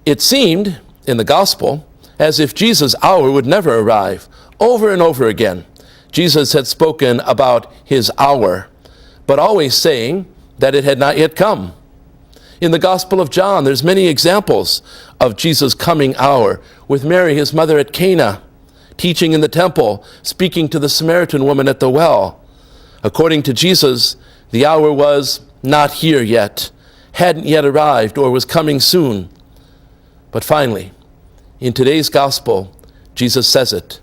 It seemed in the gospel as if Jesus' hour would never arrive. Over and over again, Jesus had spoken about his hour, but always saying that it had not yet come. In the Gospel of John, there's many examples of Jesus' coming hour, with Mary, his mother, at Cana, teaching in the temple, speaking to the Samaritan woman at the well. According to Jesus, the hour was not here yet, hadn't yet arrived, or was coming soon. But finally, in today's gospel, Jesus says it.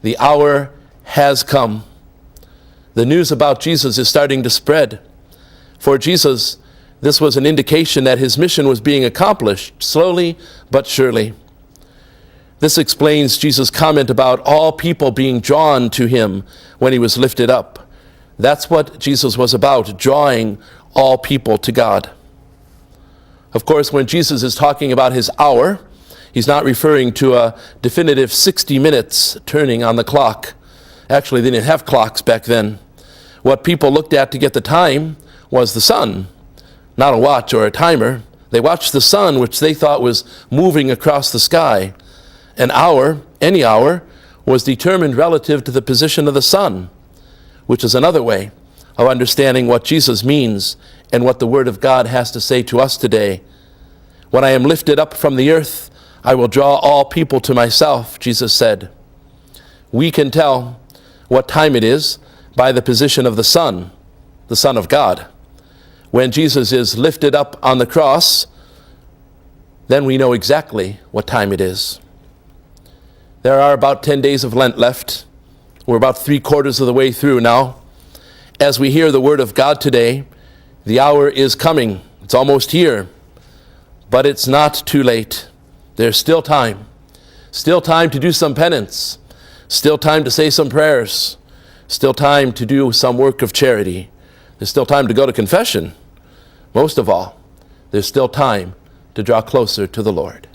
The hour has come. The news about Jesus is starting to spread. For Jesus, this was an indication that his mission was being accomplished slowly but surely. This explains Jesus' comment about all people being drawn to him when he was lifted up. That's what Jesus was about, drawing all people to God. Of course, when Jesus is talking about his hour, he's not referring to a definitive 60 minutes turning on the clock. Actually, they didn't have clocks back then. What people looked at to get the time was the sun, not a watch or a timer. They watched the sun, which they thought was moving across the sky. An hour, any hour, was determined relative to the position of the sun, which is another way of understanding what Jesus means and what the Word of God has to say to us today. When I am lifted up from the earth, I will draw all people to myself, Jesus said. We can tell what time it is by the position of the Son of God. When Jesus is lifted up on the cross, then we know exactly what time it is. There are about 10 days of Lent left. We're about 3/4 of the way through now. As we hear the Word of God today, the hour is coming. It's almost here. But it's not too late. There's still time. Still time to do some penance. Still time to say some prayers. Still time to do some work of charity. There's still time to go to confession. Most of all, there's still time to draw closer to the Lord.